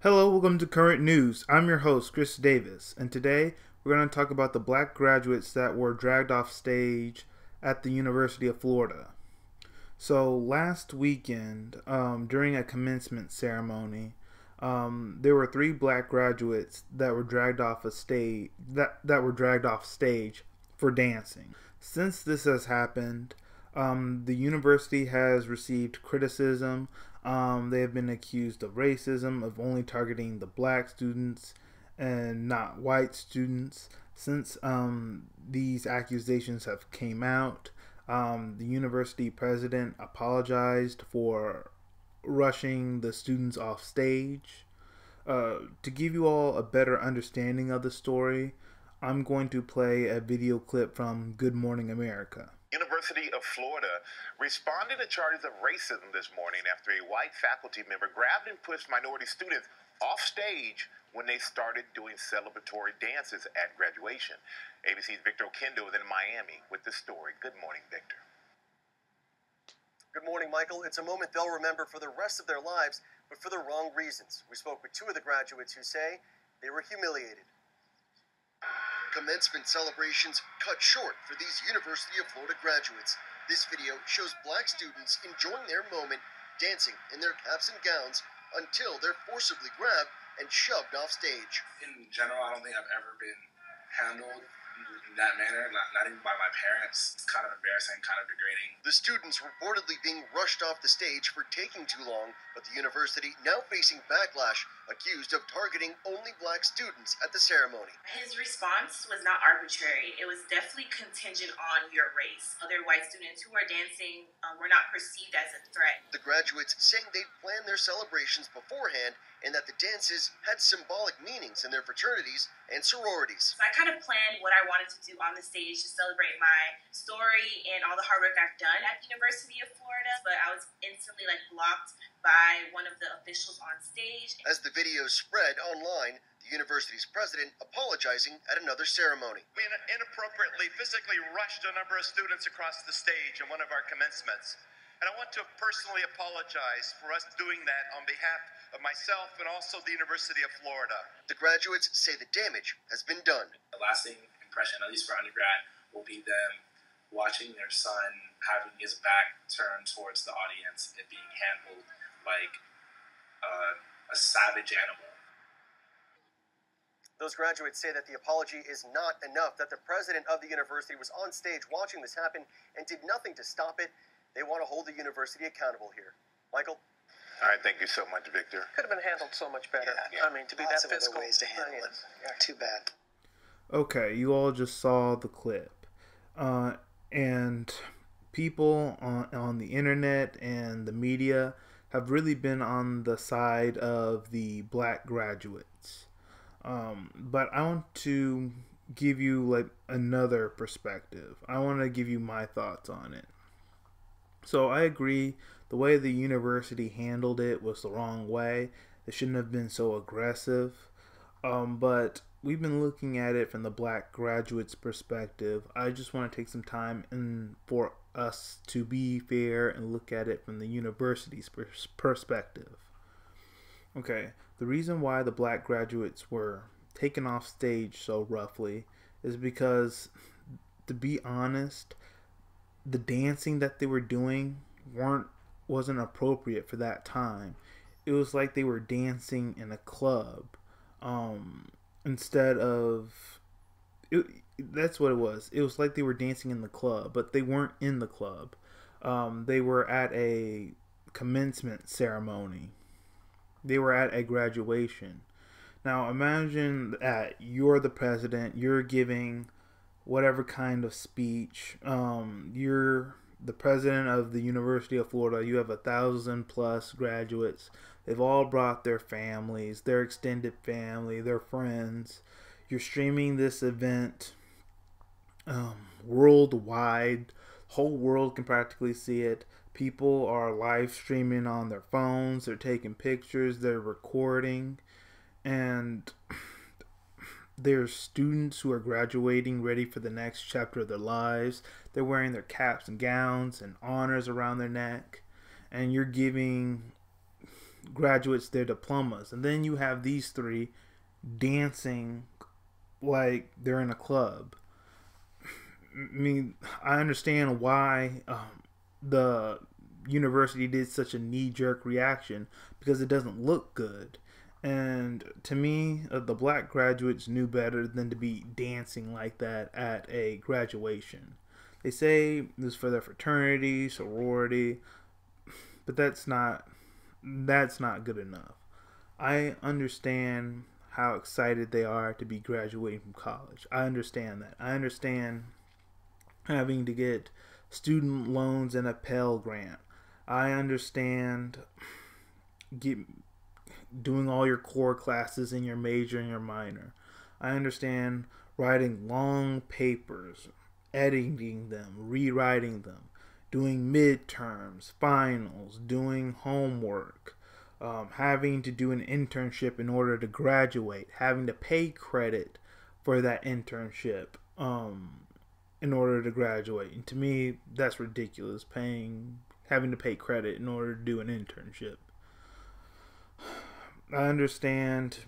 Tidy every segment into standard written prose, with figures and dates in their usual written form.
Hello, welcome to Current News. I'm your host, Chris Davis, and today we're going to talk about the black graduates that were dragged off stage at the University of Florida. So last weekend, during a commencement ceremony, there were 3 black graduates that were dragged off a stage that were dragged off stage for dancing. Since this has happened, the university has received criticism. They have been accused of racism, of only targeting the black students and not white students. Since these accusations have came out, the university president apologized for rushing the students off stage. To give you all a better understanding of the story, I'm going to play a video clip from Good Morning America. University of Florida responded to charges of racism this morning after a white faculty member grabbed and pushed minority students off stage when they started doing celebratory dances at graduation. ABC's Victor Okendo is in Miami with the story. Good morning, Victor. Good morning, Michael. It's a moment they'll remember for the rest of their lives, but for the wrong reasons. We spoke with 2 of the graduates who say they were humiliated. Commencement celebrations cut short for these University of Florida graduates. This video shows black students enjoying their moment, dancing in their caps and gowns until they're forcibly grabbed and shoved off stage. In general, I don't think I've ever been handled in that manner, not even by my parents. It's kind of embarrassing, kind of degrading. The students reportedly being rushed off the stage for taking too long, but the university now facing backlash, accused of targeting only black students at the ceremony. His response was not arbitrary. It was definitely contingent on your race. Other white students who were dancing were not perceived as a threat. The graduates saying they'd planned their celebrations beforehand and that the dances had symbolic meanings in their fraternities and sororities. So I kind of planned what I wanted to do on the stage to celebrate my story and all the hard work I've done at the University of Florida, but I was instantly blocked by one of the officials on stage. As the videos spread online, the university's president apologizing at another ceremony. We inappropriately physically rushed a number of students across the stage in one of our commencements. And I want to personally apologize for us doing that on behalf of myself and also the University of Florida. The graduates say the damage has been done. The lasting impression, at least for undergrad, will be them watching their son having his back turned towards the audience and being handled like a savage animal. Those graduates say that the apology is not enough, that the president of the university was on stage watching this happen and did nothing to stop it. They want to hold the university accountable here. Michael? All right, thank you so much, Victor. Could have been handled so much better. Yeah. I mean, to be Lots that of physical. other ways to handle it. Too bad. Okay, you all just saw the clip. And people on the internet and the media have really been on the side of the black graduates. But I want to give you another perspective. I want to give you my thoughts on it. So I agree the way the university handled it was the wrong way. It shouldn't have been so aggressive. But we've been looking at it from the black graduates' perspective. I just want to take some time for us to be fair and look at it from the university's perspective. Okay, the reason why the black graduates were taken off stage so roughly is because, to be honest, the dancing that they were doing wasn't appropriate for that time. It was like they were dancing in a club. Instead of that's what it was. It was like they were dancing in the club, but they weren't in the club. They were at a commencement ceremony. They were at a graduation. Now imagine that you're the president. You're giving whatever kind of speech. You're the president of the University of Florida. You have 1,000+ graduates. They've all brought their families, their extended family, their friends. You're streaming this event worldwide. Whole world can practically see it. People are live streaming on their phones. They're taking pictures. They're recording. And there's students who are graduating, ready for the next chapter of their lives. They're wearing their caps and gowns and honors around their neck. And you're giving graduates their diplomas, and then you have these three dancing like they're in a club. I mean, I understand why the university did such a knee-jerk reaction, because it doesn't look good. And to me, the black graduates knew better than to be dancing like that at a graduation. They say this is for their fraternity, sorority, but that's not good enough. I understand how excited they are to be graduating from college. I understand that. I understand having to get student loans and a Pell Grant. I understand doing all your core classes in your major and your minor. I understand writing long papers, editing them, rewriting them, doing midterms, finals, doing homework, having to do an internship in order to graduate, having to pay credit for that internship in order to graduate. And to me, that's ridiculous, having to pay credit in order to do an internship. I understand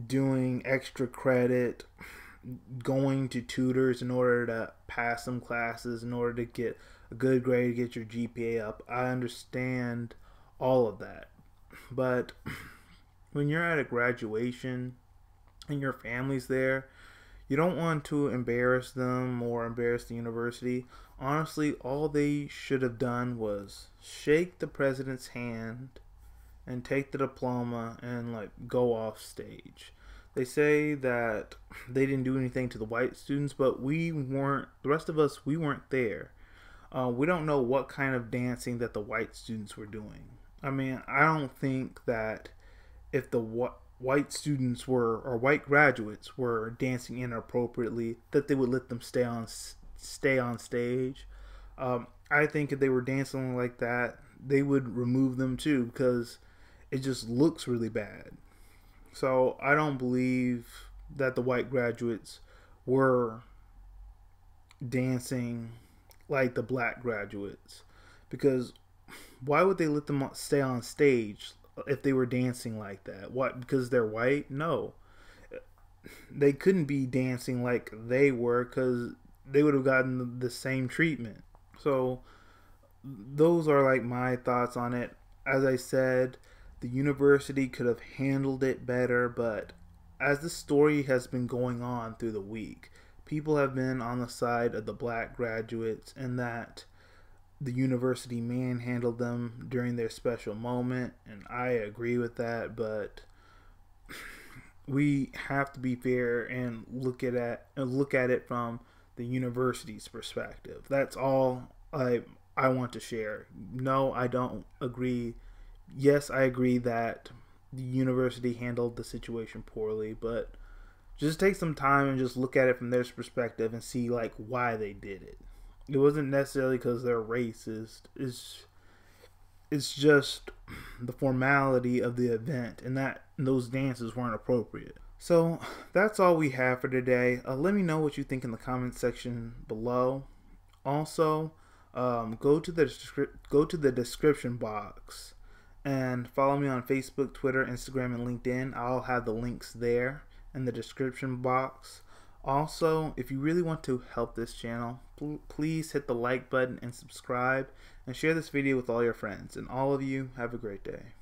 doing extra credit, going to tutors in order to pass some classes, in order to get a good grade, get your GPA up. I understand all of that. But when you're at a graduation and your family's there, you don't want to embarrass them or embarrass the university. Honestly, all they should have done was shake the president's hand and take the diploma and like go off stage. They say that they didn't do anything to the white students, but we weren't. The rest of us, we weren't there. We don't know what kind of dancing that the white students were doing. I mean, I don't think that if the white students were, or white graduates were dancing inappropriately, that they would let them stay on stage. I think if they were dancing like that, they would remove them too, because it just looks really bad. So I don't believe that the white graduates were dancing like the black graduates, because why would they let them stay on stage if they were dancing like that? What, because they're white? No, they couldn't be dancing like they were, because they would have gotten the same treatment. So those are like my thoughts on it. As I said, the university could have handled it better, but as the story has been going on through the week, people have been on the side of the black graduates, and that the university manhandled them during their special moment, and I agree with that. But we have to be fair and look at it from the university's perspective. That's all I want to share. No, I don't agree. Yes, I agree that the university handled the situation poorly, but just take some time and just look at it from their perspective and see like why they did it. It wasn't necessarily because they're racist. It's just the formality of the event, and that those dances weren't appropriate. So that's all we have for today. Let me know what you think in the comment section below. Also, go to the description box and follow me on Facebook, Twitter, Instagram, and LinkedIn. I'll have the links there in the description box. Also, if you really want to help this channel, please hit the like button and subscribe, and share this video with all your friends. And all of you, have a great day.